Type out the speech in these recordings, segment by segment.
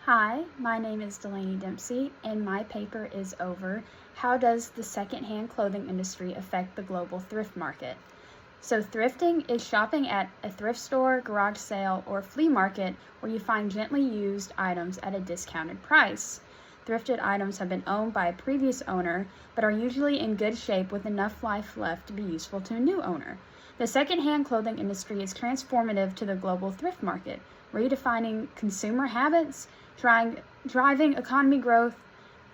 Hi, my name is Delaney Dempsey, and my paper is over How Does the Secondhand Clothing Industry Affect the Global Thrift Market? So thrifting is shopping at a thrift store, garage sale, or flea market where you find gently used items at a discounted price. Thrifted items have been owned by a previous owner, but are usually in good shape with enough life left to be useful to a new owner. The secondhand clothing industry is transformative to the global thrift market, redefining consumer habits, driving economy growth,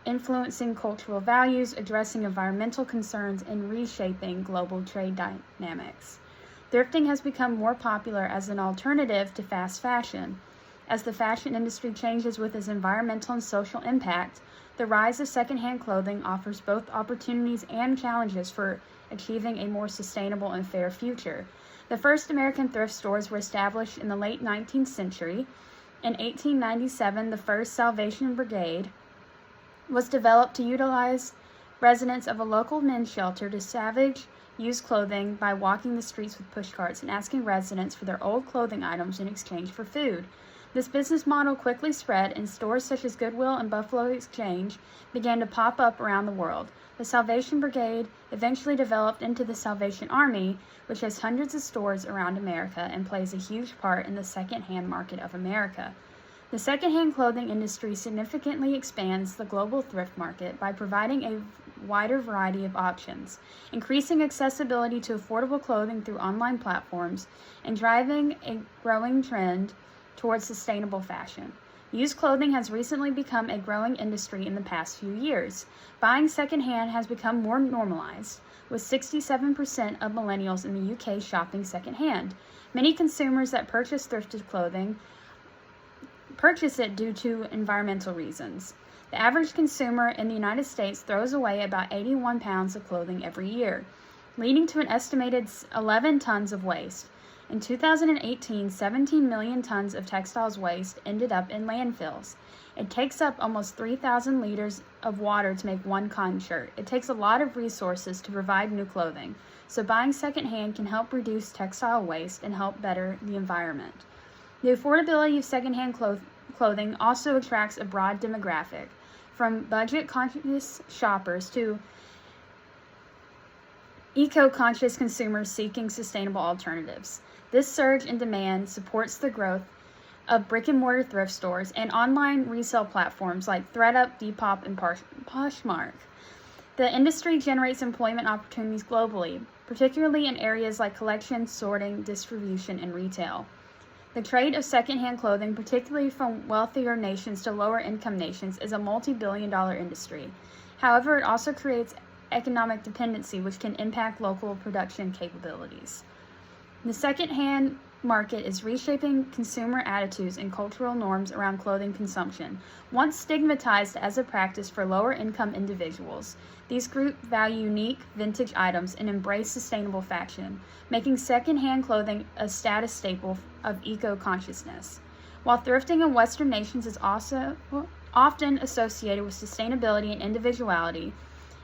influencing cultural values, addressing environmental concerns, and reshaping global trade dynamics. Thrifting has become more popular as an alternative to fast fashion. As the fashion industry changes with its environmental and social impact, the rise of secondhand clothing offers both opportunities and challenges for achieving a more sustainable and fair future. The first American thrift stores were established in the late 19th century. In 1897, the first Salvation Brigade was developed to utilize residents of a local men's shelter to salvage used clothing by walking the streets with pushcarts and asking residents for their old clothing items in exchange for food. This business model quickly spread, and stores such as Goodwill and Buffalo Exchange began to pop up around the world. The Salvation Brigade eventually developed into the Salvation Army, which has hundreds of stores around America and plays a huge part in the second-hand market of America. The second-hand clothing industry significantly expands the global thrift market by providing a wider variety of options, increasing accessibility to affordable clothing through online platforms, and driving a growing trend towards sustainable fashion. Used clothing has recently become a growing industry in the past few years. Buying secondhand has become more normalized, with 67% of millennials in the UK shopping secondhand. Many consumers that purchase thrifted clothing purchase it due to environmental reasons. The average consumer in the United States throws away about 81 pounds of clothing every year, leading to an estimated 11 tons of waste. In 2018, 17 million tons of textiles waste ended up in landfills. It takes up almost 3,000 liters of water to make one cotton shirt. It takes a lot of resources to provide new clothing, so buying secondhand can help reduce textile waste and help better the environment. The affordability of secondhand clothing also attracts a broad demographic, from budget-conscious shoppers to eco-conscious consumers seeking sustainable alternatives. This surge in demand supports the growth of brick-and-mortar thrift stores and online resale platforms like ThredUp, Depop, and Poshmark. The industry generates employment opportunities globally, particularly in areas like collection, sorting, distribution, and retail. The trade of secondhand clothing, particularly from wealthier nations to lower-income nations, is a multi-billion-dollar industry. However, it also creates economic dependency, which can impact local production capabilities. The second-hand market is reshaping consumer attitudes and cultural norms around clothing consumption. Once stigmatized as a practice for lower-income individuals, these groups value unique, vintage items and embrace sustainable fashion, making second-hand clothing a status staple of eco-consciousness. While thrifting in Western nations is also often associated with sustainability and individuality,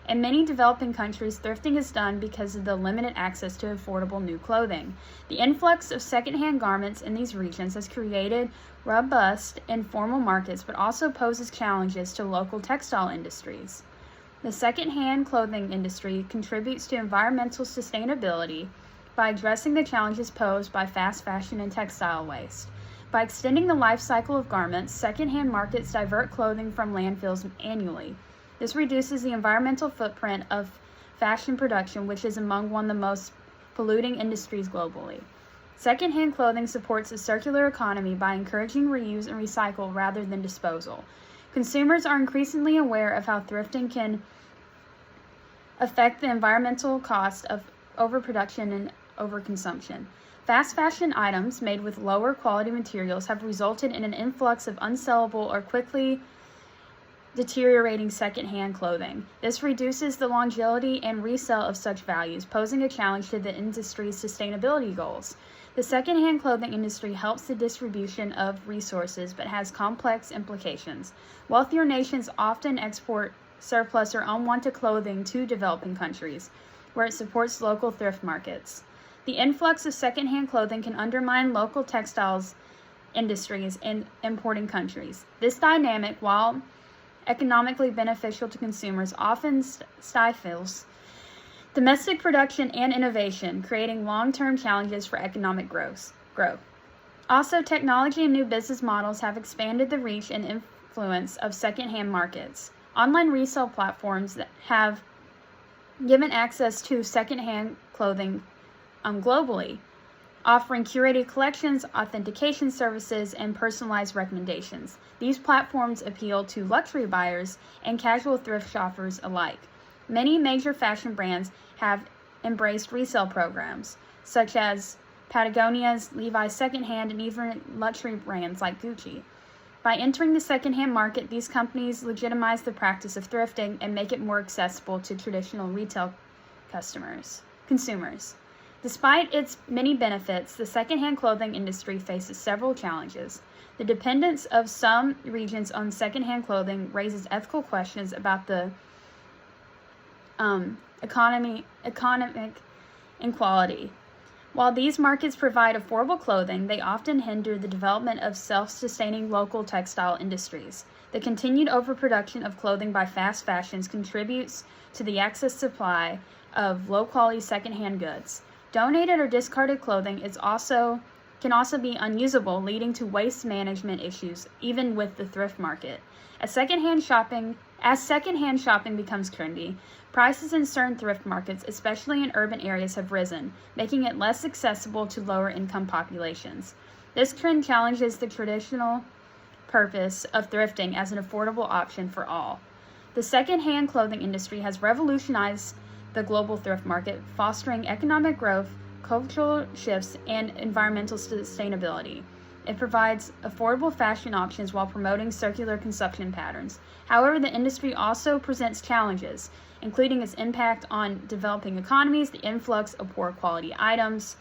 in many developing countries, thrifting is done because of the limited access to affordable new clothing. The influx of secondhand garments in these regions has created robust informal markets, but also poses challenges to local textile industries. The secondhand clothing industry contributes to environmental sustainability by addressing the challenges posed by fast fashion and textile waste. By extending the life cycle of garments, secondhand markets divert clothing from landfills annually. This reduces the environmental footprint of fashion production, which is among one of the most polluting industries globally. Secondhand clothing supports a circular economy by encouraging reuse and recycle rather than disposal. Consumers are increasingly aware of how thrifting can affect the environmental cost of overproduction and overconsumption. Fast fashion items made with lower quality materials have resulted in an influx of unsellable or quickly deteriorating second-hand clothing. This reduces the longevity and resale of such values, posing a challenge to the industry's sustainability goals. The second-hand clothing industry helps the distribution of resources but has complex implications. Wealthier nations often export surplus or unwanted clothing to developing countries, where it supports local thrift markets. The influx of second-hand clothing can undermine local textiles industries in importing countries. This dynamic, while economically beneficial to consumers, often stifles domestic production and innovation, creating long-term challenges for economic growth. Also, technology and new business models have expanded the reach and influence of secondhand markets. Online resale platforms that have given access to secondhand clothing globally, offering curated collections, authentication services, and personalized recommendations. These platforms appeal to luxury buyers and casual thrift shoppers alike. Many major fashion brands have embraced resale programs, such as Patagonia's, Levi's Secondhand, and even luxury brands like Gucci. By entering the secondhand market, these companies legitimize the practice of thrifting and make it more accessible to traditional retail consumers. Despite its many benefits, the secondhand clothing industry faces several challenges. The dependence of some regions on secondhand clothing raises ethical questions about the economic inequality. While these markets provide affordable clothing, they often hinder the development of self-sustaining local textile industries. The continued overproduction of clothing by fast fashions contributes to the excess supply of low-quality secondhand goods. Donated or discarded clothing can also be unusable, leading to waste management issues, even with the thrift market. As secondhand shopping becomes trendy, prices in certain thrift markets, especially in urban areas, have risen, making it less accessible to lower-income populations. This trend challenges the traditional purpose of thrifting as an affordable option for all. The secondhand clothing industry has revolutionized the global thrift market, fostering economic growth, cultural shifts, and environmental sustainability. It provides affordable fashion options while promoting circular consumption patterns. However, the industry also presents challenges, including its impact on developing economies, the influx of poor quality items,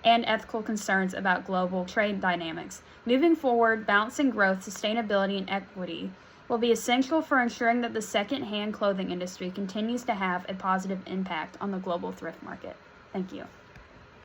and ethical concerns about global trade dynamics. Moving forward, balancing growth, sustainability, and equity will be essential for ensuring that the second-hand clothing industry continues to have a positive impact on the global thrift market. Thank you.